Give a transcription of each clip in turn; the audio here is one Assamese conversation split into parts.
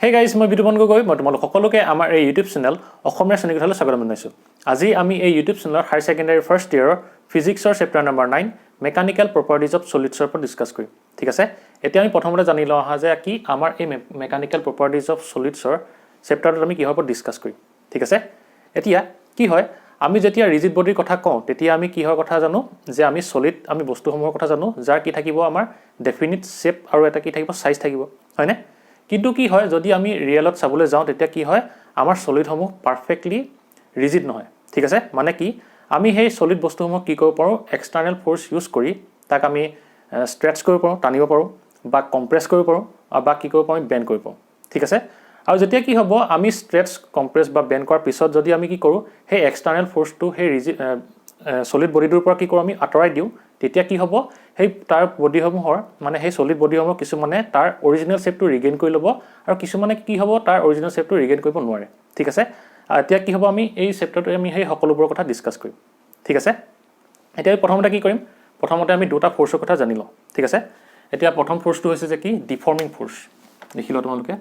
Hey guys, মই বিতুপন গগৈ মই তোমালোক সকলোকে আমাৰ এই ইউটিউব চেনেল অসমীয়া শ্ৰেণীকোঠালৈ স্বাগতম জনাইছো। আজি আমি এই ইউটিউব চেনেলৰ হায়াৰ সেকেন্ডাৰী ফাৰ্ষ্ট ইয়াৰৰ ফিজিক্সৰ chapter number 9 mechanical properties of সলিডছৰ ওপৰত ডিসকাস কৰিম। ঠিক আছে? এতিয়া আমি প্ৰথমতে জানি লওঁ যে কি আমাৰ এই মেকানিক্যাল প্ৰপাৰ্টিজ অফ সলিডছৰ চেপ্টাৰটোত আমি কিহৰ ওপৰত ডিসকাস কৰিম। ঠিক আছে? এতিয়া কি হয় আমি যেতিয়া ৰিজিড বডিৰ কথা কওঁ তেতিয়া আমি কিহৰ কথা জানো যে আমি সলিড আমি বস্তুসমূহৰ কথা জানো যাৰ কি থাকিব আমাৰ ডেফিনিট শেপ আৰু এটা কি থাকিব সাইজ থাকিব হয়নে কিন্তু কি হয় যদি আমি ৰিয়েলত চাবলৈ যাওঁ তেতিয়া কি হয় আমাৰ সলিডসমূহ পাৰফেক্টলি ৰিজিড নহয় ঠিক আছে মানে কি আমি সেই সলিড বস্তুসমূহ কি কৰিব পাৰো এক্সটাৰ্নাল ফোৰ্স ইউজ কৰি তাক আমি ষ্ট্ৰেচ কৰিব পাৰো টানিব পাৰো বা কম্প্ৰেছ কৰিব পাৰো বা কি কৰিব পাৰো বেন্ড কৰিব পাৰো ঠিক আছে আৰু যেতিয়া কি হ'ব আমি ষ্ট্ৰেচ কম্প্ৰেছ বা বেন্ড কৰাৰ পিছত যদি আমি কি কৰো সেই এক্সটাৰ্নাল ফোৰ্সটো সেই সলিড বডিটোৰ পৰা কি কৰো আমি আঁতৰাই দিও তেতিয়া কি হ'ব সেই তাৰ বডিসমূহৰ মানে সেই সলিড বডিসমূহ কিছুমানে তাৰ অৰিজিনাল শেপটো ৰিগেইন কৰি ল'ব আৰু কিছুমানে কি হ'ব তাৰ অৰিজিনাল শেপটো ৰিগেইন কৰিব নোৱাৰে ঠিক আছে এতিয়া কি হ'ব আমি এই চেপ্টাৰটো আমি সেই সকলোবোৰ কথা ডিসকাস কৰিম ঠিক আছে এতিয়া প্ৰথমতে কি কৰিম প্ৰথমতে আমি দুটা ফোৰ্সৰ কথা জানি লওঁ ঠিক আছে এতিয়া প্ৰথম ফোৰ্সটো হৈছে যে কি ডিফৰ্মিং ফোৰ্স দেখিলো তোমালোকে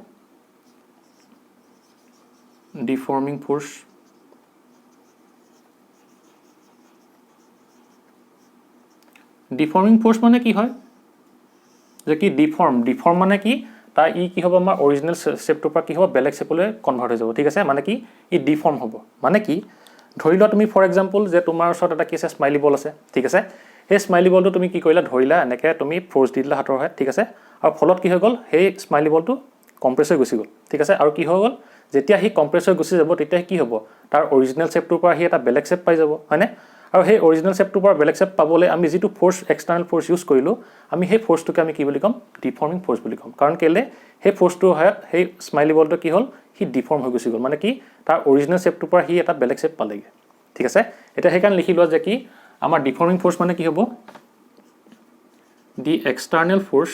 ডিফৰ্মিং ফোৰ্স ডিফৰ্মিং ফোৰ্স মানে কি হয় যে কি ডিফৰ্ম মানে কি তা ই কি হ'ব আমাৰ অৰিজিনাল শেপটোৰ পৰা কি হ'ব বেলেগ শেপলৈ কনভাৰ্ট হৈ যাব ঠিক আছে মানে কি ই ডিফৰ্ম হ'ব মানে কি ধৰি লোৱা তুমি ফৰ এক্সাম্পল যে তোমাৰ ওচৰত এটা কি আছে স্মাইলি বল আছে ঠিক আছে এই স্মাইলি বলটো তুমি কি কৰিলা ধৰিলা এনেকে তুমি ফোৰ্স দি দিলা হাতৰ হাত ঠিক আছে আৰু ফলত কি হৈ গ'ল সেই স্মাইলি বলটো কম্প্ৰেছ হৈ গুচি গ'ল ঠিক আছে আৰু কি হৈ গ'ল যেতিয়া হি কম্প্ৰেছ হৈ গুচি যাব তেতিয়া কি হ'ব তাৰ অৰিজিনাল শেপটোৰ পৰা হি এটা বেলেগ শেপ পাই যাব হয়নে আৰু সেই অৰিজিনাল শেপটোৰ পৰা বেলেগ শেপ পাবলৈ আমি যেটো ফোৰ্স এক্সটাৰ্নাল ফোৰ্স ইউজ কৰিলো আমি সেই ফোৰ্সটোকে আমি কি বুলি কম ডিফৰ্মিং ফোৰ্স বুলি কম কাৰণ কেলে সেই ফোৰ্সটো হয় সেই স্মাইলি বলটো কি হ'ল হি ডিফৰ্ম হৈ গুচি গ'ল মানে কি তাৰ অৰিজিনাল শেপটোৰ পৰা হি এটা বেলেগ শেপ পালেগে ঠিক আছে এটা হেকান লিখি লোৱা যে কি আমাৰ ডিফৰ্মিং ফোৰ্স মানে কি হ'ব দি এক্সটাৰ্নাল force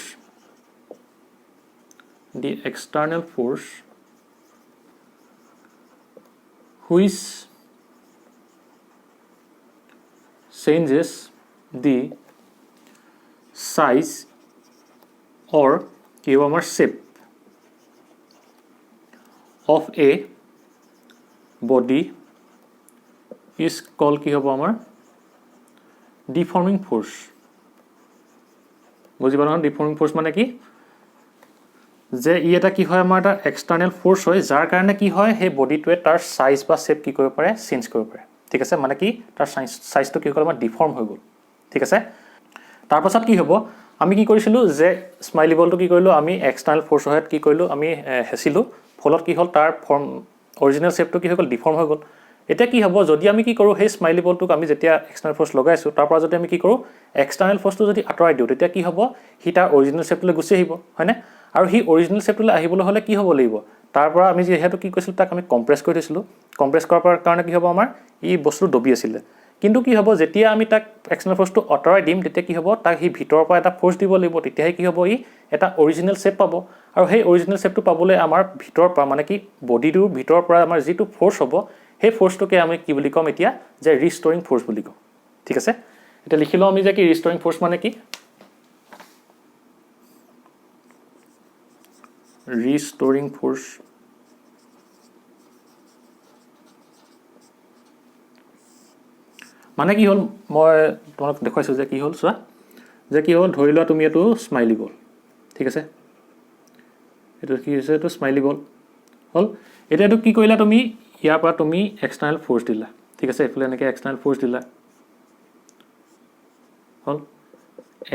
which changes the size or shape of a body is called কি হ'ব আমাৰ ডিফৰ্মিং ফোৰ্স বুজি পালা ডিফৰ্মিং ফোৰ্স মানে কি যে ই এটা কি হয় আমাৰ এটা এক্সটাৰ্নাল ফোৰ্স হয় যাৰ কাৰণে কি হয় সেই বডিটোৱে তাৰ সাইজ বা শেপ কি কৰিব পাৰে চেঞ্জ কৰিব পাৰে ঠিক আছে মানে কি তাৰ সাইজটো কি হ'ল আমাৰ ডিফৰ্ম হৈ গ'ল ঠিক আছে তাৰ পাছত কি হ'ব আমি কি কৰিছিলো যে স্মাইলি বলটো কি কৰিলো আমি এক্সটাৰ্নাল ফোৰ্স হয় কি কৰিলো আমি হেছিলো ফলত কি হ'ল তাৰ ফৰ্ম অৰিজিনাল শেপটো কি হৈ গ'ল ডিফৰ্ম হৈ গ'ল এটা কি হ'ব যদি আমি কি কৰো সেই স্মাইলি বলটোক আমি যেতিয়া এক্সটাৰ্নাল ফোৰ্স লগাইছো তাৰ পৰা যদি আমি কি কৰো এক্সটাৰ্নাল ফোৰ্সটো যদি আঁতৰাই দিও তেতিয়া কি হ'ব হি তাৰ অৰিজিনাল শেপটোলৈ গুচি আহিব হয়নে আৰু হি অৰিজিনাল শেপটোলৈ আহিবলৈ হলে কি হ'ব লাগিব তাৰ পৰা আমি যেহেতু কি কৈছিল তাক আমি কম্প্ৰেছ কৰি দিছিলো কম্প্ৰেছ কৰাৰ কাৰণে কি হ'ব আমাৰ ই বস্তু দবি আছিল কিন্তু কি হ'ব যেতিয়া আমি তাক এক্সটাৰ্নাল ফোৰ্সটো আঁতৰাই দিম তেতিয়া কি হ'ব তাক হি ভিতৰৰ পৰা এটা ফোৰ্স দিব লাগিব তেতিয়াহে কি হ'ব ই এটা অৰিজিনাল শেপ পাব আৰু সেই অৰিজিনাল শেপটো পাবলৈ আমাৰ ভিতৰৰ পৰা মানে কি বডিটোৰ ভিতৰৰ পৰা আমাৰ যেটো ফোৰ্স হ'ব সেই ফোৰ্সটোকে আমি কি বুলি কম এতিয়া যে ৰিষ্টৰিং ফোৰ্স বুলি কম ঠিক আছে এটা লিখিলো আমি যে কি ৰিষ্টৰিং ফোৰ্স মানে কি ৰিষ্টৰিং ফোৰ্স মানে কি হ'ল মই তোমাক দেখাইছো যে কি হ'ল চোৱা যে কি হ'ল ধৰি লোৱা তুমি এটো স্মাইলি বল ঠিক আছে এটো কি হৈছে এটো স্মাইলি বল হ'ল এটা এটো কি কৰিলা তুমি ইয়াৰ পৰা তুমি এক্সটাৰ্নাল ফোৰ্স দিলা ঠিক আছে এফালে এনেকে এক্সটাৰ্নাল ফোৰ্স দিলা হ'ল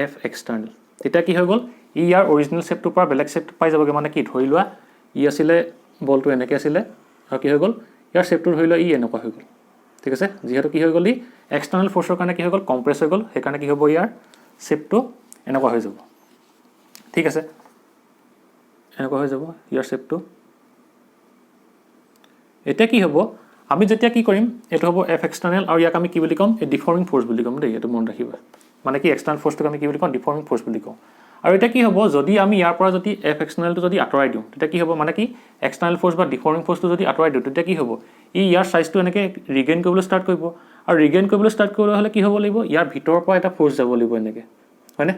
এফ এক্সটাৰ্নাল এটা কি হৈ গ'ল ই ইয়াৰ অৰিজিনাল শেপটোৰ পৰা বেলেগ শেপ পাই যাবগে মানে কি ধৰি লোৱা ই আছিলে বলটো এনেকে আছিলে আৰু কি হৈ গ'ল ইয়াৰ শেপটো ধৰি লোৱা ই এনেকুৱা হৈ গ'ল ঠিক আছে যেহেতু কি হৈ গ'ল ই এক্সটাৰ্নাল ফোৰ্সৰ কাৰণে কি হৈ গ'ল কম্প্ৰেছ হৈ গ'ল সেই কাৰণে কি হ'ব ইয়াৰ শেপটো এনেকুৱা হৈ যাব ঠিক আছে এনেকুৱা হৈ যাব ইয়াৰ শেপটো এটা কি হ'ব আমি যেতিয়া কি কৰিম এটো হ'ব এফ এক্সটাৰ্নাল আৰু ইয়াক আমি কি বুলি কম এ ডিফৰ্মিং ফোৰ্স বুলি কম দেই এটো মন ৰাখিবা মানে কি এক্সটাৰ্নাল ফোৰ্সটোক আমি কি বুলি কম ডিফৰ্মিং ফোৰ্স বুলি কম আৰু এটা কি হ'ব যদি আমি ইয়াৰ পৰা যদি এফ এক্সটাৰ্নালটো যদি আঁতৰাই দিও তেতিয়া কি হ'ব মানে কি এক্সটাৰ্নাল ফোৰ্স বা ডিফৰ্মিং ফোৰ্সটো যদি আঁতৰাই দিও তেতিয়া কি হ'ব ই ইয়াৰ সাইজটো এনেকে ৰিগেইন কৰিবলৈ ষ্টাৰ্ট কৰিব আৰু ৰিগেইন কৰিবলৈ ষ্টাৰ্ট কৰিবলৈ হলে কি হ'ব লাগিব ইয়াৰ ভিতৰৰ পৰা এটা ফোৰ্স যাব লাগিব এনেকে হয়নে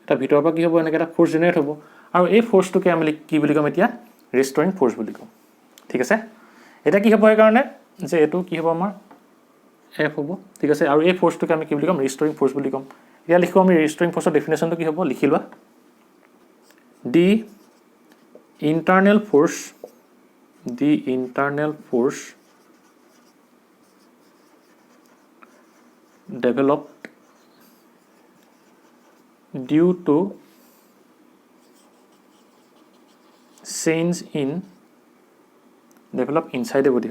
এটা ভিতৰৰ পৰা কি হ'ব এনেকে এটা ফোৰ্স জেনাৰেট হ'ব আৰু এই ফ'ৰ্চটোকে আমি কি বুলি ক'ম এতিয়া ৰিষ্টৰিং ফ'ৰ্চ বুলি ক'ম ঠিক আছে এটা কি হ'ব এই কাৰণে যে এটো কি হ'ব আমাৰ F হ'ব ঠিক আছে আৰু এই ফ'ৰ্চটোকে আমি কি বুলি ক'ম ৰিষ্টৰিং ফ'ৰ্চ বুলি ক'ম ইয়া লিখো আমি ৰিষ্টৰিং ফ'ৰ্চৰ ডেফিনেশ্যনটো কি হ'ব লিখি লোৱা the internal force developed due to change in develop inside a body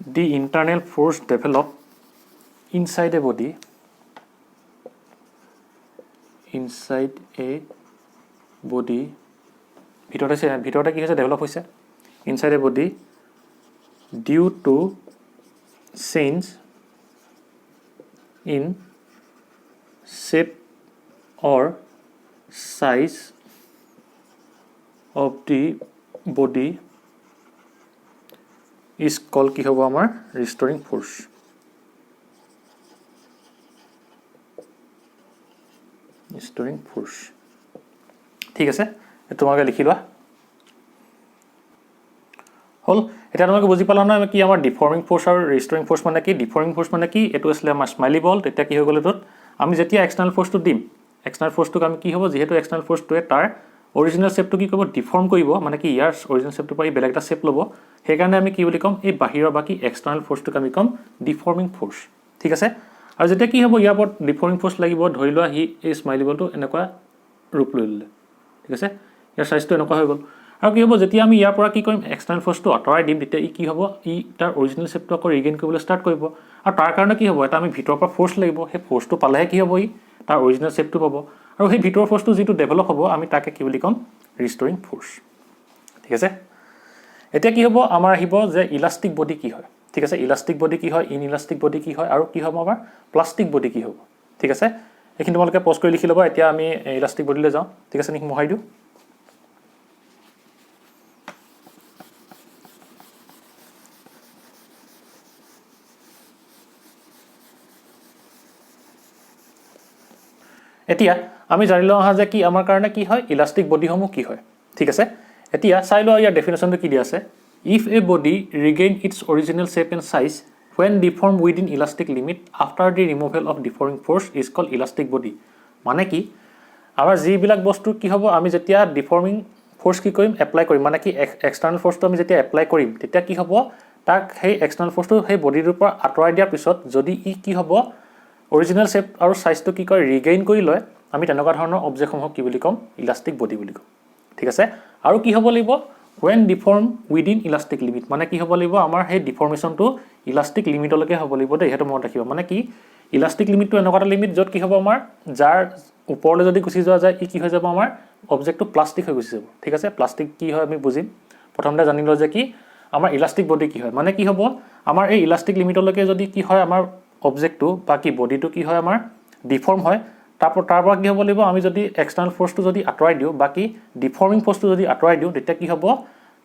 the internal force developed inside a body ভিতৰতে কি হৈছে ডেভেলপ হৈছে inside a body due to change in shape or size of the body is called কি হ'ব আমাৰ restoring force ঠিক আছে তোমালোকে লিখি লোৱা হল এটা তোমালোকে বুজি পালা না কি আমাৰ ডিফৰ্মিং ফ'ৰ্চ আৰু ৰিষ্টৰিং ফ'ৰ্চ মানে কি ডিফৰ্মিং ফ'ৰ্চ মানে কি এটো আসলে আমাৰ স্মাইলি বল তেতিয়া কি হৈ গ'ল এটোত আমি যেতিয়া এক্সটাৰ্নাল ফ'ৰ্চটো দিম এক্সটাৰ্নাল ফ'ৰ্চটোক আমি কি হ'ব যেহেতু এক্সটাৰ্নাল ফ'ৰ্চটোৱে তাৰ অৰিজিনেল শেপটো কি কৰিব ডিফৰ্ম কৰিব মানে কি ইয়াৰ অৰিজিনেল শেপটো পাই বেলেগ এটা শেপ ল'ব সেই কাৰণে আমি কি বুলি ক'ম এই বাহিৰৰ বাকি এক্সটাৰ্নাল ফ'ৰ্চটোক আমি ক'ম ডিফৰ্মিং ফ'ৰ্চ ঠিক আছে আৰু যেতিয়া কি হ'ব ইয়াৰ ওপৰত ডিফৰ্মিং ফ'ৰ্চ লাগিব ধৰি লোৱা হি এই স্মাইলি বলটো এনেকুৱা ৰূপ লৈ ল'লে ঠিক আছে ইয়াৰ সাইজটো এনেকুৱা হৈ গ'ল আৰু কি হ'ব যেতিয়া আমি ইয়াৰ পৰা কি কৰিম এক্সটাৰ্নাল ফ'ৰ্চটো আঁতৰাই দিম তেতিয়া ই কি হ'ব ই তাৰ অৰিজিনেল শেপটো আকৌ ৰিগেইন কৰিবলৈ ষ্টাৰ্ট কৰিব আৰু তাৰ কাৰণে কি হ'ব এটা আমি ভিতৰৰ পৰা ফ'ৰ্চ লাগিব সেই ফ'ৰ্চটো পালেহে কি হ'ব ই তাৰ অৰিজিনেল শেপটো পাব আৰু সেই ভিতৰৰ ফ'ৰ্চটো যিটো ডেভেলপ হ'ব আমি তাকে কি বুলি ক'ম ৰিষ্টৰিং ফ'ৰ্চ ঠিক আছে এতিয়া কি হ'ব আমাৰ আহিব যে ইলাষ্টিক বডি কি হয় ঠিক আছে ইলাষ্টিক বডি কি হয় ইনইলাষ্টিক বডি কি হয় আৰু কি হ'ব আমাৰ প্লাষ্টিক বডি কি হ'ব ঠিক আছে এইখিনি তোমালোকে পজ কৰি লিখি ল'বা এতিয়া আমি ইলাষ্টিক বডিলৈ যাওঁ ঠিক আছে নিক মোহাই দিওঁ এতিয়া আমি জানি লওঁ যে কি আমাৰ কাৰণে কি হয় ইলাষ্টিক বডিসমূহ কি হয় ঠিক আছে এতিয়া চাই লোৱা ইয়াৰ ডেফিনেশ্যনটো কি দিয়া আছে if a body regain its original shape and size when deformed within elastic limit after the removal of deforming force is called elastic body মানে কি আমাৰ যিবিলাক বস্তু কি হ'ব আমি যেতিয়া ডিফৰ্মিং ফ'ৰ্চ কি কৰিম এপ্লাই কৰিম মানে কি এক্সটাৰ্নাল ফ'ৰ্চটো আমি যেতিয়া এপ্লাই কৰিম তেতিয়া কি হ'ব তাক সেই এক্সটাৰ্নাল ফ'ৰ্চটো সেই বডিটোৰ পৰা আঁতৰাই দিয়াৰ পিছত যদি ই কি হ'ব অৰিজিনেল শেপ আৰু সাইজটো কি কৰে ৰিগেইন কৰি লয় আমি তেনেকুৱা ধৰণৰ অবজেক্টসমূহক কি বুলি ক'ম ইলাষ্টিক বডি বুলি ক'ম ঠিক আছে আৰু কি হ'ব লাগিব when deformed within elastic limit মানে কি হ'ব লাগিব আমাৰ সেই ডিফৰ্মেশনটো ইলাষ্টিক লিমিটলৈকে হ'ব লাগিব দেই হেতু মনত ৰাখিবা মানে কি ইলাষ্টিক লিমিটটো এনেকুৱা এটা লিমিট য'ত কি হ'ব আমাৰ যাৰ ওপৰলৈ যদি গুচি যোৱা যায় ই কি হৈ যাব আমাৰ অবজেক্টটো প্লাষ্টিক হৈ গুচি যাব ঠিক আছে প্লাষ্টিক কি হয় আমি বুজিম প্ৰথমতে জানি লওঁ যে কি আমাৰ ইলাষ্টিক বডি কি হয় মানে কি হ'ব আমাৰ এই ইলাষ্টিক লিমিটলৈকে যদি কি হয় আমাৰ অবজেক্টটো বা কি বডিটো কি হয় আমাৰ ডিফৰ্ম হয় তাৰ পৰা কি হ'ব লাগিব আমি যদি এক্সটাৰ্নাল ফ'ৰ্চটো যদি আঁতৰাই দিওঁ বাকি ডিফৰ্মিং ফ'ৰ্চটো যদি আঁতৰাই দিওঁ তেতিয়া কি হ'ব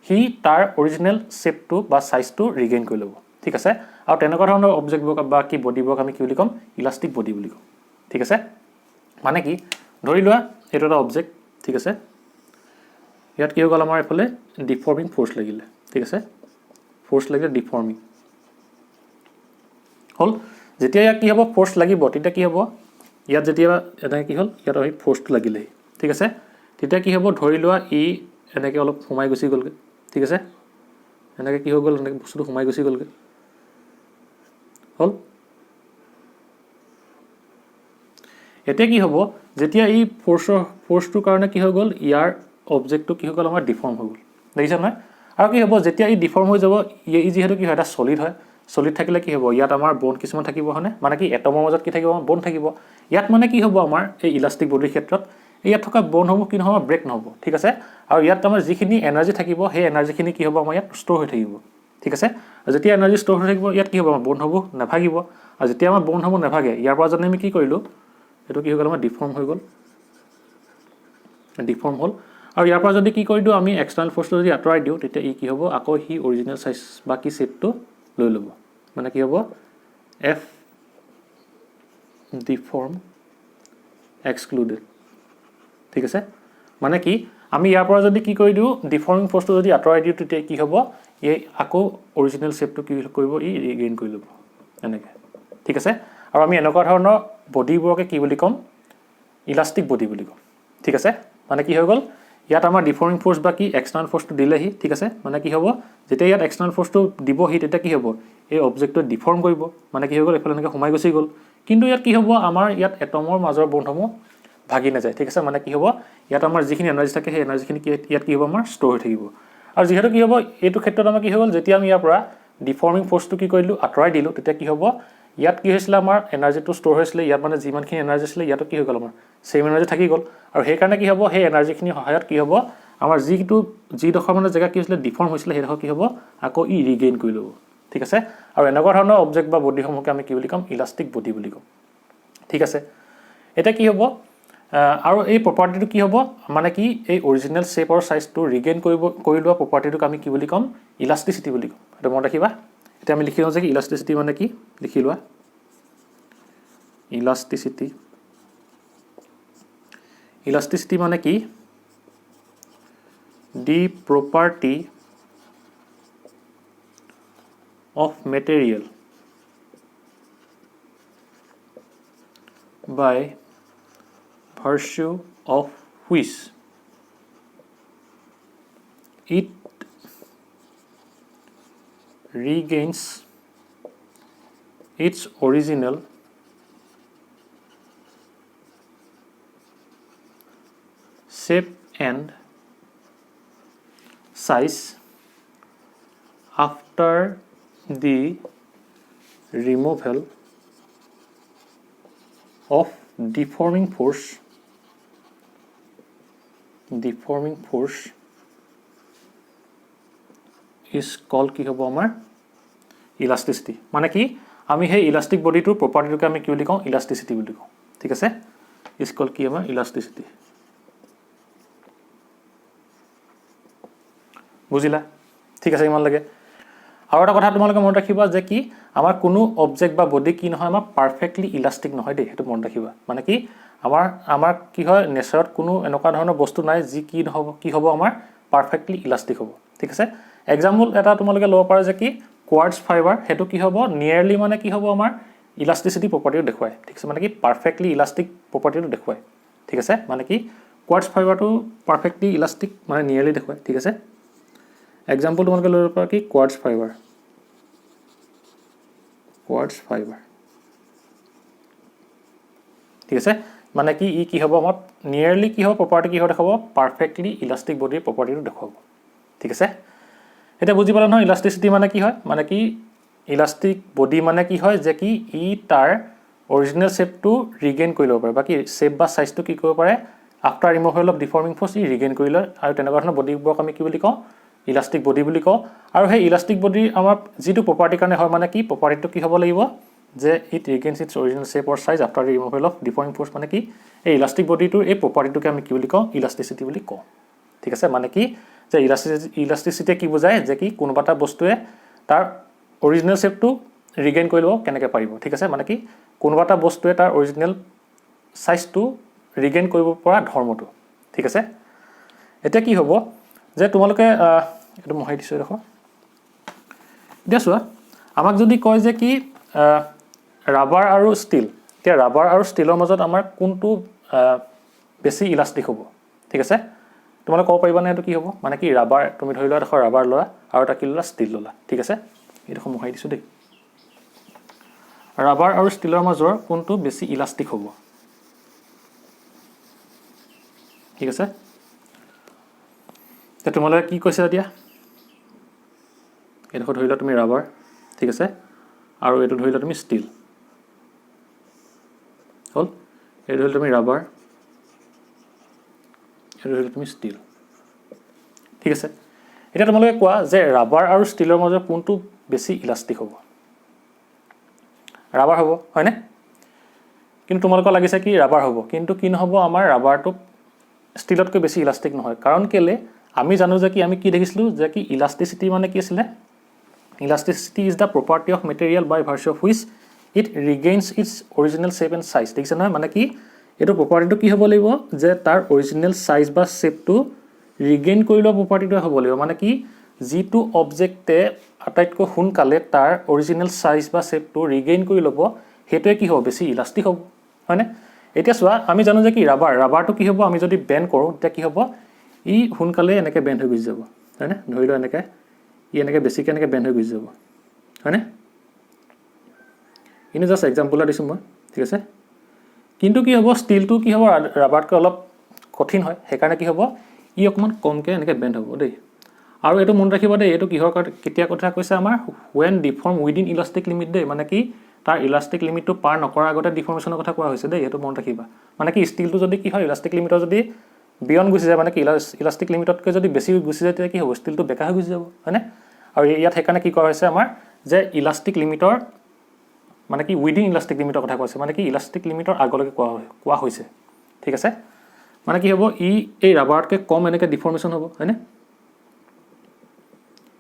হি তাৰ অৰিজিনেল শেপটো বা সাইজটো ৰিগেইন কৰি ল'ব ঠিক আছে আৰু তেনেকুৱা ধৰণৰ অবজেক্টবোৰ বা কি বডিবোৰক আমি কি বুলি ক'ম ইলাষ্টিক বডি বুলি ক'ম ঠিক আছে মানে কি ধৰি লোৱা এইটো এটা অবজেক্ট ঠিক আছে ইয়াত কি হৈ গ'ল আমাৰ এফালে ডিফৰ্মিং ফ'ৰ্চ লাগিলে ঠিক আছে ফ'ৰ্চ লাগিলে ডিফৰ্মিং হ'ল যেতিয়া ইয়াত কি হ'ব ফ'ৰ্চ লাগিব তেতিয়া কি হ'ব ইয়াত যেতিয়া এনেকৈ কি হ'ল ইয়াত আমি ফ'ৰ্চটো লাগিলে ঠিক আছে তেতিয়া কি হ'ব ধৰি লোৱা ই এনেকৈ অলপ সোমাই গুচি গ'লগৈ ঠিক আছে এনেকৈ কি হৈ গ'ল এনেকৈ বস্তুটো সোমাই গুচি গ'লগৈ হ'ল এতিয়া কি হ'ব যেতিয়া এই ফ'ৰ্চটোৰ কাৰণে কি হৈ গ'ল ইয়াৰ অবজেক্টটো কি হৈ গ'ল আমাৰ ডিফৰ্ম হৈ গ'ল দেখিছা নহয় আৰু কি হ'ব যেতিয়া ই ডিফৰ্ম হৈ যাব ই যিহেতু কি হয় এটা সলিড হয় সলিড থাকিলে কি হ'ব ইয়াত আমাৰ বন কিছুমান থাকিব হয়নে মানে কি এটমৰ মাজত কি থাকিব বন থাকিব ইয়াত মানে কি হ'ব আমাৰ এই ইলাষ্টিক বডিৰ ক্ষেত্ৰত ইয়াত থকা বনসমূহ কি নহ'ব ব্ৰেক নহ'ব ঠিক আছে আৰু ইয়াত আমাৰ যিখিনি এনাৰ্জি থাকিব সেই এনাৰ্জিখিনি কি হ'ব আমাৰ ইয়াত ষ্ট'ৰ হৈ থাকিব ঠিক আছে আৰু যেতিয়া এনাৰ্জি ষ্ট'ৰ হৈ থাকিব ইয়াত কি হ'ব আমাৰ বনসমূহ নাভাগিব আৰু যেতিয়া আমাৰ বনসমূহ নাভাগে ইয়াৰ পৰা জানি আমি কি কৰিলোঁ এইটো কি হৈ গ'ল আমাৰ ডিফৰ্ম হৈ গ'ল ডিফৰ্ম হ'ল আৰু ইয়াৰ পৰা যদি কি কৰি দিওঁ আমি এক্সটাৰ্নাল ফ'ৰ্চটো যদি আঁতৰাই দিওঁ তেতিয়া ই কি হ'ব আকৌ সি অৰিজিনেল সাইজ বা কি শেপটো লৈ ল'ব মানে কি হ'ব এফ ডিফৰ্ম এক্সক্লুডেড ঠিক আছে মানে কি আমি ইয়াৰ পৰা যদি কি কৰি দিওঁ ডিফৰ্মিং ফৰ্চটো যদি আঁতৰাই দিওঁ তেতিয়া কি হ'ব এই আকৌ অৰিজিনেল শেপটো কি কৰিব ই ৰিগেইন কৰি ল'ব এনেকৈ ঠিক আছে আৰু আমি এনেকুৱা ধৰণৰ বডিবোৰকে কি বুলি ক'ম ইলাষ্টিক বডি বুলি ক'ম ঠিক আছে মানে কি হৈ গ'ল ইয়াত আমাৰ ডিফৰ্মিং ফৰ্চ বা কি এক্সটাৰ্নেল ফৰ্চটো দিলেহি ঠিক আছে মানে কি হ'ব যেতিয়া ইয়াত এক্সটাৰ্নেল ফৰ্চটো দিবহি তেতিয়া কি হ'ব এই অবজেক্টটো ডিফৰ্ম কৰিব মানে কি হৈ গ'ল এইফালে এনেকৈ সোমাই গুচি গ'ল কিন্তু ইয়াত কি হ'ব আমাৰ ইয়াত এটমৰ মাজৰ বন্ধসমূহ ভাগি নাযায় ঠিক আছে মানে কি হ'ব ইয়াত আমাৰ যিখিনি এনাৰ্জি থাকে সেই এনাৰ্জিখিনি ইয়াত কি হ'ব আমাৰ ষ্ট'ৰ হৈ থাকিব আৰু যিহেতু কি হ'ব এইটো ক্ষেত্ৰত আমাৰ কি হৈ গ'ল যেতিয়া আমি ইয়াৰ পৰা ডিফৰ্মিং ফৰ্চটো কি কৰিলোঁ আঁতৰাই দিলোঁ তেতিয়া কি হ'ব ইয়াত কি হৈছিলে আমাৰ এনাৰ্জিটো ষ্ট'ৰ হৈছিলে ইয়াত মানে যিমানখিনি এনাৰ্জি আছিলে ইয়াতো কি হৈ গ'ল আমাৰ ছেইম এনাৰ্জি থাকি গ'ল আৰু সেইকাৰণে কি হ'ব সেই এনাৰ্জিখিনিৰ সহায়ত কি হ'ব আমাৰ যিডোখৰ মানে জেগা কি হৈছিলে ডিফৰ্ম হৈছিলে সেইডোখৰ কি হ'ব আকৌ ই ৰিগেইন কৰি ল'ব ঠিক আছে আৰু এনেকুৱা ধৰণৰ অবজেক্ট বা বডিসমূহকে আমি কি বুলি ক'ম ইলাষ্টিক বডি বুলি ক'ম ঠিক আছে এতিয়া কি হ'ব আৰু এই প্ৰপাৰ্টিটো কি হ'ব মানে কি এই অৰিজিনেল শ্বেপ আৰু চাইজটো ৰিগেইন কৰি লোৱা প্ৰপাৰ্টিটোক আমি কি বুলি ক'ম ইলাষ্টিচিটি বুলি ক'ম এইটো মনত ৰাখিবা এতিয়া আমি লিখি লওঁ যে কি ইলাষ্টিচিটি মানে কি লিখি লোৱা ইলাষ্টিচিটি মানে কি দি property of material by virtue of which it regains its original shape and size after the removal of deforming force is called কি হ'ব আমাৰ ইলাষ্টিচিটি মানে কি আমি সেই ইলাষ্টিক বডিটোৰ প্ৰপাৰ্টিটোকে আমি কি বুলি কওঁ ইলাষ্টিচিটি বুলি কওঁ ঠিক আছে ইজ কল্ড কি আমাৰ ইলাষ্টিচিটি বুজিলা ঠিক আছে ইমান লাগে আৰু এটা কথা তোমালোকে মনত ৰাখিবা যে কি আমাৰ কোনো অবজেক্ট বা বডি কি নহয় আমাৰ পাৰফেক্টলি ইলাষ্টিক নহয় দেই সেইটো মনত ৰাখিবা মানে কি আমাৰ কি হয় নেচাৰত কোনো এনেকুৱা ধৰণৰ বস্তু নাই যি কি হ'ব আমাৰ পাৰফেক্টলি ইলাষ্টিক হ'ব ঠিক আছে এক্সাম্পল এটা তোমালোকে ল'ব পাৰা যে কি কোৱাৰ্টছ ফাইবাৰ সেইটো কি হ'ব নিয়াৰলি মানে কি হ'ব আমাৰ ইলাষ্টিচিটি প্ৰপাৰ্টিটো দেখুৱায় ঠিক আছে মানে কি পাৰফেক্টলি ইলাষ্টিক প্ৰপাৰ্টিটো দেখুৱায় ঠিক আছে মানে কি কোৱাৰ্টছ ফাইবাৰটো পাৰফেক্টলি ইলাষ্টিক মানে নিয়াৰলি দেখুৱায় ঠিক আছে এক্সাম্পল তোমালোকে লৈ ল'ব পাৰা কি কোৱাৰ্টছ ফাইবাৰ ঠিক আছে মানে কি ই কি হ'ব আমাৰ নিয়াৰলি কি হ'ব প্ৰপাৰ্টি কি হ'ব দেখাব পাৰফেক্টলি ইলাষ্টিক বডিৰ প্ৰপাৰ্টিটো দেখুৱাব ঠিক আছে এতিয়া বুজি পালা নহয় ইলাষ্টিচিটি মানে কি হয় মানে কি ইলাষ্টিক বডি মানে কি হয় যে কি ই তাৰ অৰিজিনেল শ্বেপটো ৰিগেইন কৰি ল'ব পাৰে বাকী শ্বেপ বা চাইজটো কি কৰিব পাৰে after removal of deforming force E regain কৰি লয় আৰু তেনেকুৱা ধৰণৰ বডিবোৰক আমি কি বুলি কওঁ ইলাষ্টিক বডি বুলি কওঁ আৰু সেই ইলাষ্টিক বডিৰ আমাৰ যিটো প্ৰপাৰ্টিৰ কাৰণে হয় মানে কি প্ৰপাৰ্টিটো কি হ'ব লাগিব যে it regains its original shape or size after removal of deforming force মানে কি এই ইলাষ্টিক বডিটোৰ এই প্ৰপাৰ্টিটোকে আমি কি বুলি কওঁ ইলাষ্টিচিটি বুলি কওঁ ঠিক আছে মানে কি যে ইলাষ্টিচিটিয়ে কি বুজায় যে কি কোনোবা এটা বস্তুৱে তাৰ অৰিজিনেল শ্বেপটো ৰিগেইন কৰি ল'ব কেনেকৈ পাৰিব ঠিক আছে মানে কি কোনোবা এটা বস্তুৱে তাৰ অৰিজিনেল চাইজটো ৰিগেইন কৰিব পৰা ধৰ্মটো ঠিক আছে এতিয়া কি হ'ব যে তোমালোকে এইটো মহাই দিছোঁ দেখো এতিয়া চোৱা আমাক যদি কয় যে কি ৰাবাৰ আৰু ষ্টীল এতিয়া ৰাবাৰ আৰু ষ্টীলৰ মাজত আমাৰ কোনটো বেছি ইলাষ্টিক হ'ব ঠিক আছে তোমালোকে ক'ব পাৰিবানে এইটো কি হ'ব মানে কি ৰাবাৰ তুমি ধৰি লোৱা দেখো ৰাবাৰ লোৱা আৰু এটা কি ল'লা ষ্টীল ল'লা ঠিক আছে এইডোখৰ মহাই দিছোঁ দেই ৰাবাৰ আৰু ষ্টীলৰ মাজৰ কোনটো বেছি ইলাষ্টিক হ'ব ঠিক আছে এতিয়া তোমালোকে কি কৈছা এতিয়া এইডোখৰ ধৰি লোৱা তুমি ৰাবাৰ ঠিক আছে আৰু এইটো ধৰি লোৱা তুমি ষ্টীল হ'ল এইটো ধৰি লোৱা তুমি ৰাবাৰ এইটো ধৰি লোৱা তুমি ষ্টীল ঠিক আছে এতিয়া তোমালোকে কোৱা যে ৰাবাৰ আৰু ষ্টীলৰ মাজত কোনটো বেছি ইলাষ্টিক হ'ব ৰাবাৰ হ'ব হয়নে কিন্তু তোমালোকৰ লাগিছে কি ৰাবাৰ হ'ব কিন্তু কি নহ'ব আমাৰ ৰাবাৰটো ষ্টীলতকৈ বেছি ইলাষ্টিক নহয় কাৰণ কেলে আমি জানো যে কি আমি কি দেখিছিলোঁ যে কি ইলাষ্টিচিটি মানে কি আছিলে elasticity is the property of material by virtue of which it regains its original shape and size দেখিছে নহয় মানে কি এইটো প্ৰপাৰ্টিটো কি হ'ব লাগিব যে তাৰ অৰিজিনেল সাইজ বা শেপটো ৰিগেইন কৰি লোৱা প্ৰপাৰ্টিটো হ'ব লাগিব মানে কি যিটো অবজেক্টে আটাইতকৈ সোনকালে তাৰ অৰিজিনেল সাইজ বা শেপটো ৰিগেইন কৰি ল'ব হেতুৱে কি হ'ব বেছি ইলাষ্টিক হ'ব হয়নে এতিয়া চোৱা আমি জানো যে কি ৰাবাৰটো কি হ'ব আমি যদি বেন্ড কৰোঁ তেতিয়া কি হ'ব ই সোনকালে এনেকৈ বেন্ড হৈ গুচি যাব হয়নে ধৰি লও এনেকৈ ই এনেকৈ বেছিকৈ এনেকৈ বেন্ড হৈ গুচি যাব হয়নে ইনো জাষ্ট এক্সাম্পল দিছোঁ মই ঠিক আছে কিন্তু কি হ'ব ষ্টিলটো কি হ'ব ৰাবাৰতকৈ অলপ কঠিন হয় সেইকাৰণে কি হ'ব ই অকমান কমকৈ এনেকৈ বেন্ড হ'ব দেই আৰু এইটো মনত ৰাখিব দেই এইটো কিহৰ কেতিয়া কথা কৈছে আমাৰ when deform within elastic limit দেই মানে কি তাৰ ইলাষ্টিক লিমিটটো পাৰ নকৰাৰ আগতে ডিফৰ্মেশ্যনৰ কথা কোৱা হৈছে দেই এইটো মনত ৰাখিবা মানে কি ষ্টিলটো যদি কি হয় ইলাষ্টিক লিমিটৰ যদি বিয়ন গুচি যায় মানে কি ইলাষ্টিক লিমিটতকৈ যদি বেছি গুচি যায় তেতিয়া কি হ'ব ষ্টিলটো বেকা হৈ গুচি যাব হয়নে আৰু ইয়াত সেইকাৰণে কি কোৱা হৈছে আমাৰ যে ইলাষ্টিক লিমিটৰ মানে কি উইদিন ইলাষ্টিক লিমিটৰ কথা কৈছে মানে কি ইলাষ্টিক লিমিটৰ আগলৈকে কোৱা হৈছে ঠিক আছে মানে কি হ'ব এই ৰাবাৰতকৈ কম এনেকৈ ডিফৰ্মেশ্যন হ'ব হয়নে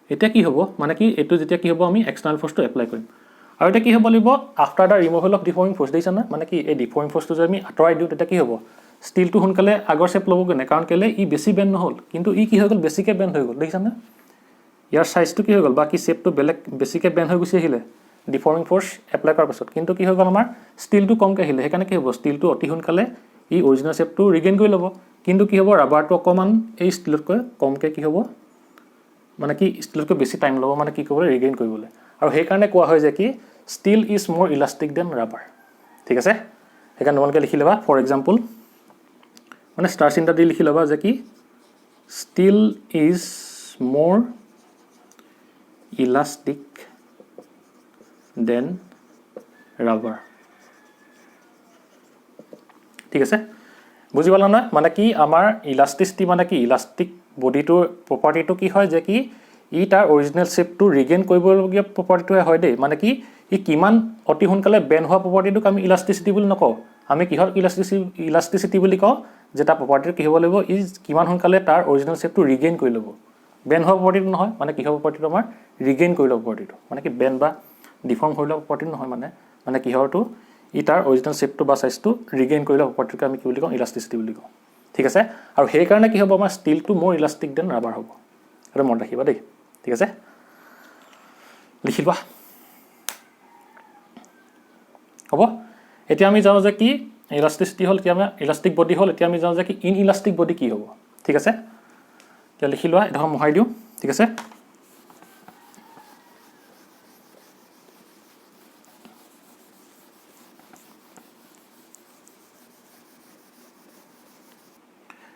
এতিয়া কি হ'ব মানে কি এইটো যেতিয়া কি হ'ব আমি এক্সটাৰ্নেল ফ'ৰ্চটো এপ্লাই কৰিম আৰু এটা কি হ'ব লাগিব after the removal of deforming force দেখিছা না মানে কি এই ডিফৰ্মিং ফ'ৰ্চটো যদি আমি আঁতৰাই দিওঁ তেতিয়া কি হ'ব ষ্টিলটো সোনকালে আগৰ শেপ ল'বগৈ নাই কাৰণ কেলৈ ই বেছি বেণ্ড নহ'ল কিন্তু ই কি হৈ গ'ল বেছিকৈ বেণ্ড হৈ গ'ল দেখিছা না ইয়াৰ চাইজটো কি হৈ গ'ল বা কি শেপটো বেলেগ বেছিকৈ বেণ্ড হৈ গুচি আহিলে ডিফৰ্মিং ফ'ৰ্চ এপ্লাই কৰাৰ পাছত কিন্তু কি হৈ গ'ল আমাৰ ষ্টিলটো কমকৈ আহিলে সেইকাৰণে কি হ'ব ষ্টিলটো অতি সোনকালে ই অৰিজিনেল শেপটো ৰিগেইন কৰি ল'ব কিন্তু কি হ'ব ৰাবাৰটো অকণমান এই ষ্টিলতকৈ কমকৈ কি হ'ব মানে কি ষ্টিলতকৈ বেছি টাইম ল'ব মানে কি কৰিবলৈ ৰিগেইন কৰিবলৈ আৰু সেইকাৰণে কোৱা হয় যে কি steel is more elastic than rubber ঠিক আছে সেইকাৰণে তোমালোকে লিখি ল'বা ফৰ এক্সাম্পল মানে ষ্টাৰ চিন্তা দি লিখি ল'বা যে কি steel is more elastic than rubber ঠিক আছে বুজি পালা নহয় মানে কি আমাৰ ইলাষ্টিচিটি মানে কি ইলাষ্টিক বডিটোৰ প্ৰপাৰ্টিটো কি হয় যে কি ই তাৰ অৰিজিনেল শেপটো ৰিগেইন কৰিবলগীয়া প্ৰপাৰ্টিটোৱে হয় দেই মানে কি ই কিমান অতি সোনকালে বেণ্ড হোৱা প্ৰপাৰ্টিটোক আমি ইলাষ্টিচিটি বুলি নকওঁ আমি কিহৰ ইলাষ্টিচিটি বুলি কওঁ যে তাৰ প্ৰপাৰ্টিটো কি হ'ব লাগিব ই কিমান সোনকালে তাৰ অৰিজিনেল শেপটো ৰিগেইন কৰি ল'ব বেণ্ড হোৱা প্ৰপাৰ্টিটো নহয় মানে কিহৰ প্ৰপাৰ্টিটো আমাৰ ৰিগেইন কৰি লোৱা প্ৰপাৰ্টিটো মানে কি বেণ্ড বা ডিফৰ্ম হৈ লোৱা প্ৰপাৰ্টিটো নহয় মানে কিহৰটো ই তাৰ অৰিজিনেল শেপটো বা চাইজটো ৰিগেইন কৰি লোৱা প্ৰপাৰ্টিটোকে আমি কি বুলি কওঁ ইলাষ্টিচিটি বুলি কওঁ ঠিক আছে আৰু সেইকাৰণে কি হ'ব আমাৰ ষ্টিলটো মোৰ ইলাষ্টিক দেন ৰাবাৰ হ'ব সেইটো মনত ৰাখিবা দেই ঠিক আছে লিখি লোৱা হ'ব এতিয়া আমি জানো যে কি ইলাষ্টিচিটি হ'ল এতিয়া আমাৰ ইলাষ্টিক বডি হ'ল এতিয়া আমি জানো যে কি ইন ইলাষ্টিক বডি কি হ'ব ঠিক আছে এতিয়া লিখি লোৱা এডোখৰ মোহাৰি দিওঁ ঠিক আছে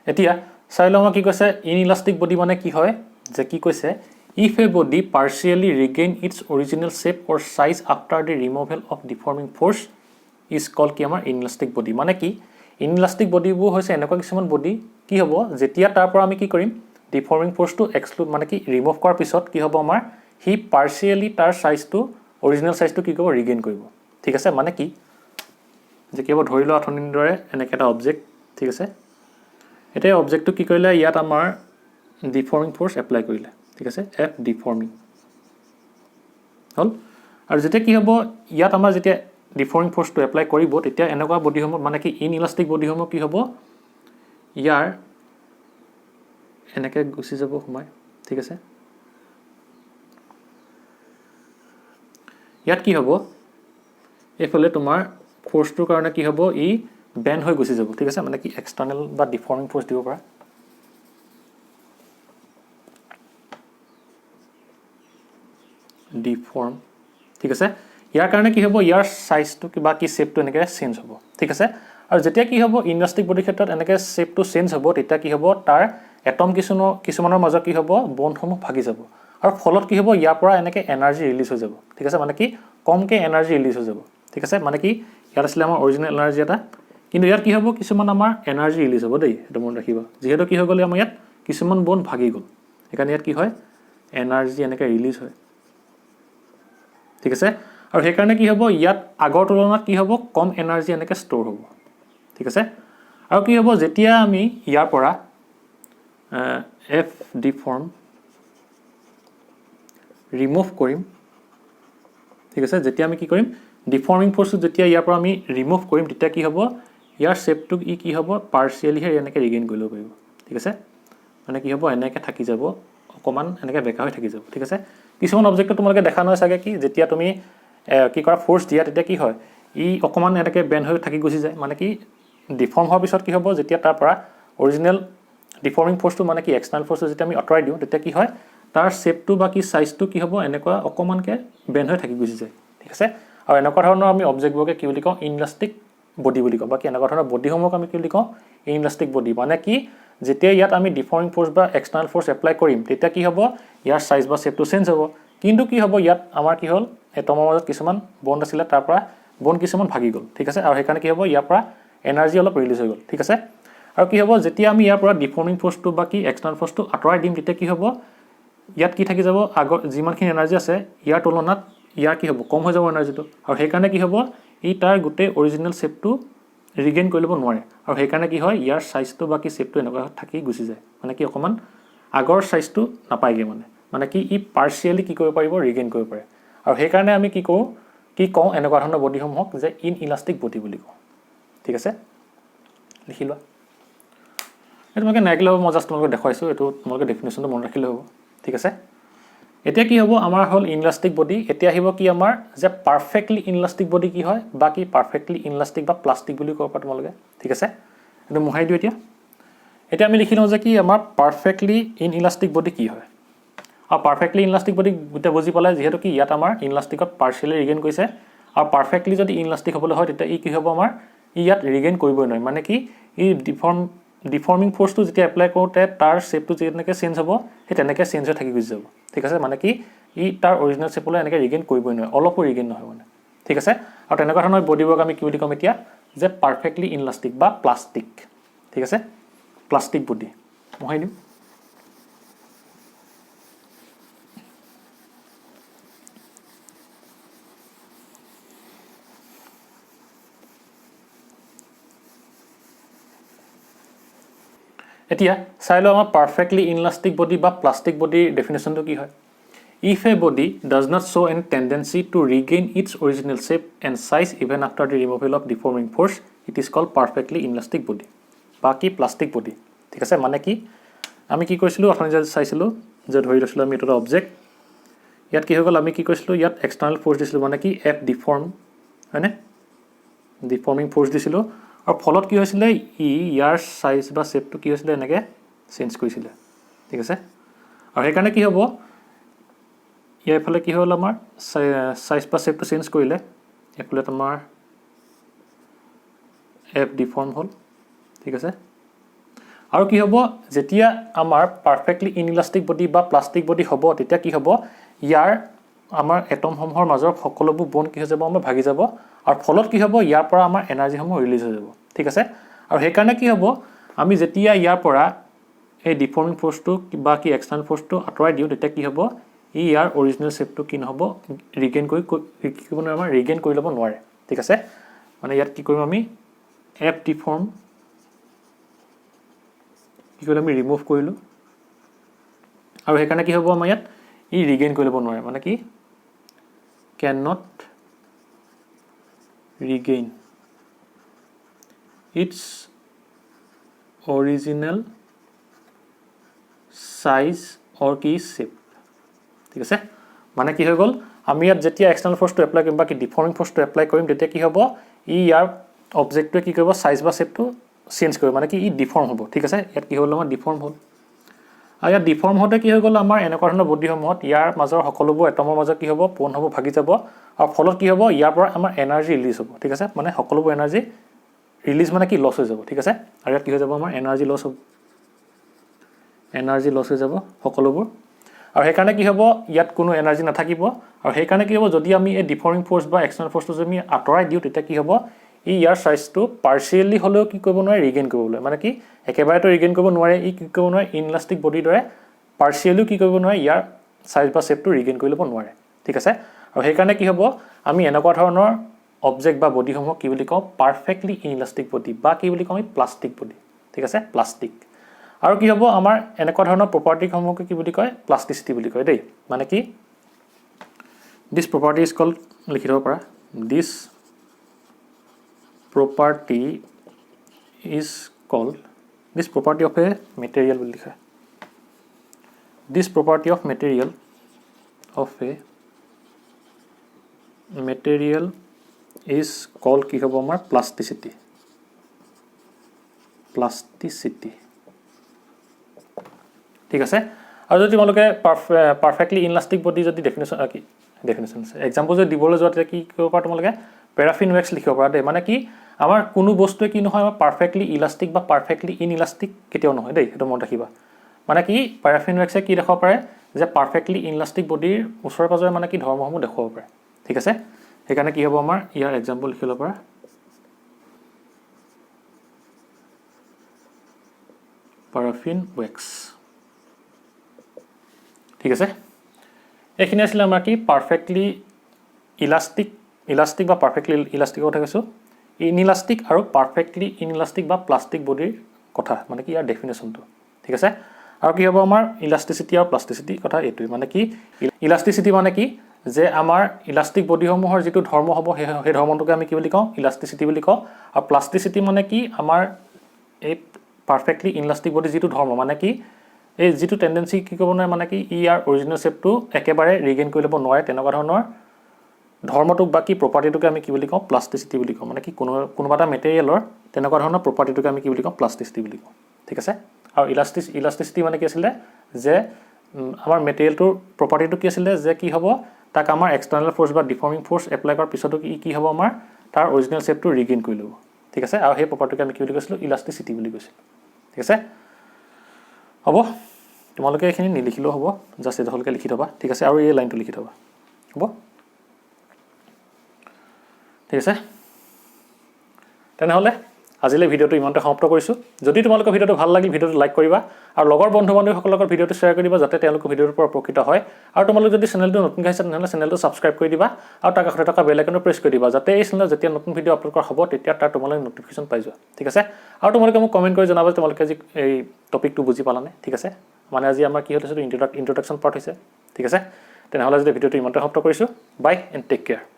এতিয়া চাই লওঁ কি কৈছে ইন ইলাষ্টিক বডি মানে কি হয় যে কি কৈছে if a body partially regain its original shape or size after the removal of deforming force is call কি আমাৰ ইন ইলাষ্টিক বডি মানে কি ইন ইলাষ্টিক বডিবোৰ হৈছে এনেকুৱা কিছুমান বডি কি হ'ব যেতিয়া তাৰ পৰা আমি কি কৰিম ডিফৰ্মিং ফ'ৰ্চটো এক্সক্লুড মানে কি ৰিমুভ কৰাৰ পিছত কি হ'ব আমাৰ সি পাৰ্চিয়েলি তাৰ চাইজটো অৰিজিনেল চাইজটো কি কৰিব ৰিগেইন কৰিব ঠিক আছে মানে কি যে কি হ'ব ধৰি লোৱা অথনিৰ দৰে এনেকৈ এটা অবজেক্ট ঠিক আছে এতিয়া অবজেক্টটো কি কৰিলে ইয়াত আমাৰ ডিফৰ্মিং ফ'ৰ্চ এপ্লাই কৰিলে ঠিক আছে এফ ডিফৰ্মিং হ'ল আৰু যেতিয়া কি হ'ব ইয়াত আমাৰ যেতিয়া ডিফৰ্মিং ফ'ৰ্চটো এপ্লাই কৰিব তেতিয়া এনেকুৱা বডিসমূহ মানে কি ইন ইলাষ্টিক বডিসমূহ কি হ'ব ইয়াৰ এনেকৈ গুচি যাব সোমাই ঠিক আছে ইয়াত কি হ'ব এইফালে তোমাৰ ফ'ৰ্চটোৰ কাৰণে কি হ'ব ই বেণ্ড হৈ গুচি যাব ঠিক আছে মানে কি এক্সটাৰ্নেল বা ডিফৰ্মিং ফ'ৰ্চ দিব পৰা ডিফৰ্ম ঠিক আছে ইয়াৰ কাৰণে কি হ'ব ইয়াৰ চাইজটো কিবা কি শেপটো এনেকৈ চেঞ্জ হ'ব ঠিক আছে আৰু যেতিয়া কি হ'ব ইলাষ্টিক বডিৰ ক্ষেত্ৰত এনেকৈ শেপটো চেঞ্জ হ'ব তেতিয়া কি হ'ব তাৰ এটম কিছুমানৰ মাজত কি হ'ব বণ্ডসমূহ ভাগি যাব আৰু ফলত কি হ'ব ইয়াৰ পৰা এনেকৈ এনাৰ্জি ৰিলিজ হৈ যাব ঠিক আছে মানে কি কমকৈ এনাৰ্জি ৰিলিজ হৈ যাব ঠিক আছে মানে কি ইয়াত আছিলে আমাৰ অৰিজিনেল এনাৰ্জি এটা কিন্তু ইয়াত কি হ'ব কিছুমান আমাৰ এনাৰ্জি ৰিলিজ হ'ব দেই সেইটো মনত ৰাখিবা যিহেতু কি হৈ গ'লে আমাৰ ইয়াত কিছুমান বণ্ড ভাগি গ'ল সেইকাৰণে ইয়াত কি হয় এনাৰ্জি এনেকৈ ৰিলিজ হয় ঠিক আছে আৰু সেইকাৰণে কি হ'ব ইয়াত আগৰ তুলনাত কি হ'ব কম এনাৰ্জি এনেকৈ ষ্ট'ৰ হ'ব ঠিক আছে আৰু কি হ'ব যেতিয়া আমি ইয়াৰ পৰা এফ ডিফৰ্ম ৰিমুভ কৰিম ঠিক আছে যেতিয়া আমি কি কৰিম ডিফৰ্মিং ফ'ৰ্চটো যেতিয়া ইয়াৰ পৰা আমি ৰিমুভ কৰিম তেতিয়া কি হ'ব ইয়াৰ শ্বেপটো ই কি হ'ব পাৰ্চিয়েলিহে এনেকৈ ৰিগেইন কৰি ল'ব পাৰিব ঠিক আছে মানে কি হ'ব এনেকৈ থাকি যাব অকণমান এনেকৈ বেকা হৈ থাকি যাব ঠিক আছে কিছুমান অবজেক্টটো তোমালোকে দেখা নহয় চাগে কি যেতিয়া তুমি কি কৰা ফ'ৰ্চ দিয়া তেতিয়া কি হয় ই অকণমান এনেকৈ বেণ্ড হৈ থাকি গুচি যায় মানে কি ডিফৰ্ম হোৱাৰ পিছত কি হ'ব যেতিয়া তাৰ পৰা অৰিজিনেল ডিফৰ্মিং ফ'ৰ্চটো মানে কি এক্সটাৰ্নেল ফ'ৰ্চটো যেতিয়া আমি আঁতৰাই দিওঁ তেতিয়া কি হয় তাৰ শ্বেপটো বা কি চাইজটো কি হ'ব এনেকুৱা অকণমানকৈ বেণ্ড হৈ থাকি গুচি যায় ঠিক আছে আৰু এনেকুৱা ধৰণৰ আমি অবজেক্টবোৰকে কি বুলি কওঁ ইনইলাষ্টিক বডি বুলি কওঁ বা কি এনেকুৱা ধৰণৰ বডিসমূহক আমি কি বুলি কওঁ ইনইলাষ্টিক বডি মানে কি যেতিয়া ইয়াত আমি ডিফৰ্মিং ফ'ৰ্চ বা এক্সটাৰ্নেল ফ'ৰ্চ এপ্লাই কৰিম তেতিয়া কি হ'ব ইয়াৰ চাইজ বা শ্বেপটো চেঞ্জ হ'ব কিন্তু কি হ'ব ইয়াত আমাৰ কি হ'ল এটমৰ মাজত কিছুমান বণ্ড আছিলে তাৰ পৰা বণ্ড কিছুমান ভাগি গ'ল ঠিক আছে আৰু সেইকাৰণে কি হ'ব ইয়াৰ পৰা এনাৰ্জি অলপ ৰিলিজ হৈ গ'ল ঠিক আছে আৰু কি হ'ব যেতিয়া আমি ইয়াৰ পৰা ডিফৰ্মিং ফ'ৰ্চটো বা কি এক্সটাৰ্নেল ফ'ৰ্চটো আঁতৰাই দিম তেতিয়া কি হ'ব ইয়াত কি থাকি যাব আগৰ যিমানখিনি এনাৰ্জি আছে ইয়াৰ তুলনাত ইয়াৰ কি হ'ব কম হৈ যাব এনাৰ্জিটো আৰু সেইকাৰণে কি হ'ব ই তাৰ গোটেই অৰিজিনেল শ্বেপটো ৰিগেইন কৰি ল'ব নোৱাৰে আৰু সেইকাৰণে কি হয় ইয়াৰ চাইজটো বা কি শ্বেপটো এনেকুৱা থাকি গুচি যায় মানে কি অকণমান আগৰ চাইজটো নাপায়গৈ মানে কি ই পাৰ্চিয়েলি কি কৰিব পাৰিব ৰিগেইন কৰিব পাৰে আৰু সেইকাৰণে আমি কি কওঁ এনেকুৱা ধৰণৰ বডিসমূহক যে ইনইলাষ্টিক বডি বুলি কওঁ ঠিক আছে লিখি লোৱা এইটো তোমালোকে নাইকিলে হ'ব মই জাষ্ট তোমালোকে দেখুৱাইছোঁ এইটো তোমালোকে ডেফিনেশ্যনটো মনত ৰাখিলে হ'ব ঠিক আছে এতিয়া কি হ'ব আমাৰ হ'ল ইনইলাষ্টিক বডি এতিয়া আহিব কি আমাৰ যে পাৰফেক্টলি ইনইলাষ্টিক বডি কি হয় বা কি পাৰফেক্টলি ইনইলাষ্টিক বা প্লাষ্টিক বুলি ক'ব পাৰা তোমালোকে ঠিক আছে এইটো মোহাৰি দিওঁ এতিয়া আমি লিখি লওঁ যে কি আমাৰ পাৰফেক্টলি ইনইলাষ্টিক বডি কি হয় আৰু পাৰফেক্টলি ইনইলাষ্টিক বডি গোটেই বুজি পালে যিহেতু কি ইয়াত আমাৰ ইনইলাষ্টিকত পাৰ্চিয়েলি ৰিগেইন কৰিছে আৰু পাৰফেক্টলি যদি ইনইলাষ্টিক হ'বলৈ হয় তেতিয়া ই কি হ'ব আমাৰ ই ইয়াত ৰিগেইন কৰিবই নোৱাৰে মানে কি ই ডিফৰ্মিং ফ'ৰ্চটো যেতিয়া এপ্লাই কৰোঁতে তাৰ শ্বেপটো যেনেকৈ চেঞ্জ হ'ব সেই তেনেকৈ চেঞ্জ হৈ থাকি গুচি যাব ঠিক আছে মানে কি ই তাৰ অৰিজিনেল শ্বেপলৈ এনেকৈ ৰিগেইন কৰিবই নোৱাৰে অলপো ৰিগেইন নহয় মানে ঠিক আছে আৰু তেনেকুৱা ধৰণৰ বডিবোৰক আমি কি বুলি ক'ম এতিয়া যে পাৰফেক্টলি ইনইলাষ্টিক বা প্লাষ্টিক ঠিক আছে প্লাষ্টিক বডি মোহাৰি দিম এতিয়া চাই লওঁ আমাৰ পাৰফেক্টলি ইনইলাষ্টিক বডি বা প্লাষ্টিক বডিৰ ডেফিনেশ্যনটো কি হয় if a body does not show' an tendency to regain its original shape and size even after the removal of deforming force it is called perfectly inelastic body বা কি প্লাষ্টিক বডি ঠিক আছে মানে কি আমি কি কৈছিলোঁ অথনি যে চাইছিলোঁ যে ধৰি লৈছিলোঁ আমি এইটো এটা অবজেক্ট ইয়াত কি হৈ গ'ল আমি কি কৈছিলোঁ ইয়াত এক্সটাৰ্নেল ফ'ৰ্চ দিছিলোঁ মানে কি এফ ডিফৰ্ম হয়নে ডিফৰ্মিং ফ'ৰ্চ দিছিলোঁ আৰু ফলত কি হৈছিলে ইয়াৰ চাইজ বা শ্বেপটো কি হৈছিলে এনেকৈ চেঞ্জ কৰিছিলে ঠিক আছে আৰু সেইকাৰণে কি হ'ব ইয়াৰ ফালে কি হ'ল আমাৰ চাইজ বা শ্বেপটো চেঞ্জ কৰিলে এইফালে তোমাৰ এফ ডিফৰ্ম হ'ল ঠিক আছে আৰু কি হ'ব যেতিয়া আমাৰ পাৰফেক্টলি ইনইলাষ্টিক বডি বা প্লাষ্টিক বডি হ'ব তেতিয়া কি হ'ব ইয়াৰ আমাৰ এটমসমূহৰ মাজৰ সকলোবোৰ বণ্ড কি হৈ যাব আমাৰ ভাগি যাব আৰু ফলত কি হ'ব ইয়াৰ পৰা আমাৰ এনাৰ্জিসমূহ ৰিলিজ হৈ যাব ঠিক আছে আৰু সেইকাৰণে কি হ'ব আমি যেতিয়া ইয়াৰ পৰা এই ডিফৰ্মিং ফ'ৰ্চটো বা কি এক্সটাৰ্নেল ফ'ৰ্চটো আঁতৰাই দিওঁ তেতিয়া কি হ'ব ই ইয়াৰ অৰিজিনেল শ্বেপটো কি নহ'ব ৰিগেইন কৰি ল'ব নোৱাৰে ঠিক আছে মানে ইয়াত কি কৰিম আমি এফ ডিফৰ্ম কি কৰিলোঁ আমি ৰিমুভ কৰিলোঁ আৰু সেইকাৰণে কি হ'ব আমাৰ ইয়াত ই ৰিগেইন কৰি ল'ব নোৱাৰে মানে কি কেন not regain its original size অৰ কি শ্বেপ ঠিক আছে মানে কি হৈ গ'ল আমি ইয়াত যেতিয়া এক্সটাৰ্নেল ফ'ৰ্চটো এপ্লাই কৰিম বা কি ডিফৰ্মিং ফ'ৰ্চটো এপ্লাই কৰিম তেতিয়া কি হ'ব ই ইয়াৰ অবজেক্টটোৱে কি কৰিব চাইজ বা শ্বেপটো চেঞ্জ কৰিব মানে কি ই ডিফৰ্ম হ'ব ঠিক আছে ইয়াত কি হ'ল আমাৰ ডিফৰ্ম হ'ল আৰু ইয়াত ডিফৰ্ম হওঁতে কি হৈ গ'ল আমাৰ এনেকুৱা ধৰণৰ বডিসমূহত ইয়াৰ মাজৰ সকলোবোৰ এটমৰ মাজত কি হ'ব বণ্ডসমূহ ভাগি যাব আৰু ফলত কি হ'ব ইয়াৰ পৰা আমাৰ এনাৰ্জি ৰিলিজ হ'ব ঠিক আছে মানে সকলোবোৰ এনাৰ্জি ৰিলিজ মানে কি লছ হৈ যাব ঠিক আছে আৰু ইয়াত কি হৈ যাব আমাৰ এনাৰ্জি লছ হৈ যাব সকলোবোৰ আৰু সেইকাৰণে কি হ'ব ইয়াত কোনো এনাৰ্জি নাথাকিব আৰু সেইকাৰণে কি হ'ব যদি আমি এই ডিফৰ্মিং ফ'ৰ্চ বা এক্সটাৰ্নেল ফ'ৰ্চটো যদি আমি আঁতৰাই দিওঁ তেতিয়া কি হ'ব ই ইয়াৰ চাইজটো পাৰ্চিয়েলি হ'লেও কি কৰিব নোৱাৰে ৰিগেইন কৰিবলৈ মানে কি একেবাৰেতো ৰিগেইন কৰিব নোৱাৰে ই কি কৰিব নোৱাৰে ইনইলাষ্টিক বডিৰ দৰে পাৰ্চিয়েলিও কি কৰিব নোৱাৰে ইয়াৰ চাইজ বা শ্বেপটো ৰিগেইন কৰি ল'ব নোৱাৰে ঠিক আছে আৰু সেইকাৰণে কি হ'ব আমি এনেকুৱা ধৰণৰ অবজেক্ট বা বডিসমূহক কি বুলি কওঁ পাৰফেক্টলি ইনইলাষ্টিক বডি বা কি বুলি কওঁ আমি প্লাষ্টিক বডি ঠিক আছে প্লাষ্টিক আৰু কি হ'ব আমাৰ এনেকুৱা ধৰণৰ প্ৰপাৰ্টিসমূহকে কি বুলি কয় প্লাষ্টিচিটি বুলি কয় দেই মানে কি দিছ প্ৰপাৰ্টি ইজ কল্ড লিখি থ'ব পাৰা দিছ property is called this property of a material will likha this property of material is called ki hobo amar plasticity ঠিক আছে আৰু যদি তোমালোকে পাৰফেক্টলি ইনলাস্টিক বডি যদি ডেফিনেশন এক্সাম্পল যদি দিবলৈ যোৱাতে কি কৰিব পাৰা তোমালোকে প্যাৰাফিন ওয়্যাক্স লিখিব পাৰা দে মানে কি আমাৰ কোনো বস্তুৱে কি নহয় পাৰফেক্টলি ইলাস্টিক বা পাৰফেক্টলি ইনইলাস্টিক কেতিয়াও নহয় দেই এটা মনত ৰাখিবা মানে কি প্যাৰাফিন ওয়্যাক্সে কি দেখাব পাৰে যে পাৰফেক্টলি ইনইলাস্টিক বডিৰ ওচৰে পাজৰে মানে কি ধৰ্মসমূহ দেখাব পাৰে ঠিক আছে সেইকাৰণে কি হ'ব আমাৰ ইয়াৰ এক্সাম্পল লিখিব পাৰা paraffin wax ঠিক আছে এখিনি আছিল আমাৰ কি পাৰফেক্টলি ইলাস্টিক বা পাৰফেক্টলি ইলাস্টিক কথা কৈছো ইনইলাস্টিক আৰু পাৰফেক্টলি ইনইলাস্টিক বা প্লাস্টিক বডিৰ কথা মানে কি ইয়াৰ ডেফিনেশনটো ঠিক আছে আৰু কি হ'ব আমাৰ ইলাস্টিসিটি আৰু প্লাস্টিসিটি কথা এটোই মানে কি ইলাস্টিসিটি মানে কি যে আমাৰ ইলাস্টিক বডিসমূহৰ যেটো ধৰ্ম হ'ব সেই ধৰ্মটোকে আমি কি বুলি কওঁ ইলাস্টিসিটি বুলি কওঁ আৰু প্লাস্টিসিটি মানে কি আমাৰ এই পাৰফেক্টলি ইনইলাস্টিক বডি যেটো ধৰ্ম মানে কি এই যেটো টেন্ডেন্সি কি ক'ব নহয় মানে কি ইয়াৰ অৰিজিনাল শেপটো একেবাৰে ৰিগেইন কৰি ল'ব নোৱাৰে তেনেকুৱা ধৰণৰ ধৰ্মটোক বা কি প্ৰপাৰ্টিটোকে আমি কি বুলি কওঁ প্লাস্টিসিটি বুলি কওঁ মানে কি কোনোবা এটা মেটেৰিয়েলৰ তেনেকুৱা ধৰণৰ প্ৰপাৰ্টিটোকে আমি কি বুলি কওঁ প্লাস্টিসিটি বুলি কওঁ ঠিক আছে আৰু ইলাস্টিসিটি মানে কি আছিল যে আমাৰ মেটেৰিয়েলটোৰ প্ৰপাৰ্টিটো কি আছিল যে কি হ'ব তাক আমাৰ এক্সটাৰ্নাল ফোৰ্স বা ডিফৰ্মিং ফোৰ্স এপ্লাই কৰাৰ পিছতো কি হ'ব আমাৰ তাৰ অৰিজিনাল শেপটো ৰিগেইন কৰি ল'ব ঠিক আছে আৰু সেই প্ৰপাৰ্টিটোকে আমি কি বুলি কৈছিলো ইলাস্টিসিটি বুলি কৈছিলো ঠিক আছে হ'ব তোমালোকে এখিনি নিলিখিলেও হ'ব জাস্ট এডখলকে লিখি থবা ঠিক আছে আৰু এই লাইনটো লিখি থবা হ'ব ঠিক আছে তেনেহলে আজিলে ভিডিওটো ইমানতে সমাপ্ত কৰিছো যদি তোমালোকৰ ভিডিওটো ভাল লাগিল ভিডিওটো লাইক কৰিবা আৰু লগৰ বন্ধু বান্ধৱীসকলৰ লগত ভিডিওটো শ্বেয়াৰ কৰিবা যাতে তেওঁলোকৰ ভিডিওৰ পৰা উপকৃত হয় আৰু তোমালোকে যদি চেনেলটো নতুন গাইছা তেনেহলে চেনেলটো সাবস্ক্ৰাইব কৰি দিবা আৰু তাৰ কাষতে থকা বেল আইকনটো প্ৰেছ কৰি দিবা যাতে এই চেনেলত যেতিয়া নতুন ভিডিও আপলোড কৰা হ'ব তেতিয়া তাৰ তোমালোকে নটিফিকেশন পাই যোৱা ঠিক আছে আৰু তোমালোকে মোক কমেন্ট কৰি জনাবা তোমালোকে আজি এই টপিকটো বুজি পালানে ঠিক আছে মানে আজি আমাৰ কি হৈছে ইন্ট্ৰোডাকচন পাৰ্ট হৈছে ঠিক আছে তেনেহলে আজি ভিডিওটো ইমানতে সমাপ্ত কৰিছো বাই এণ্ড টেক কেয়াৰ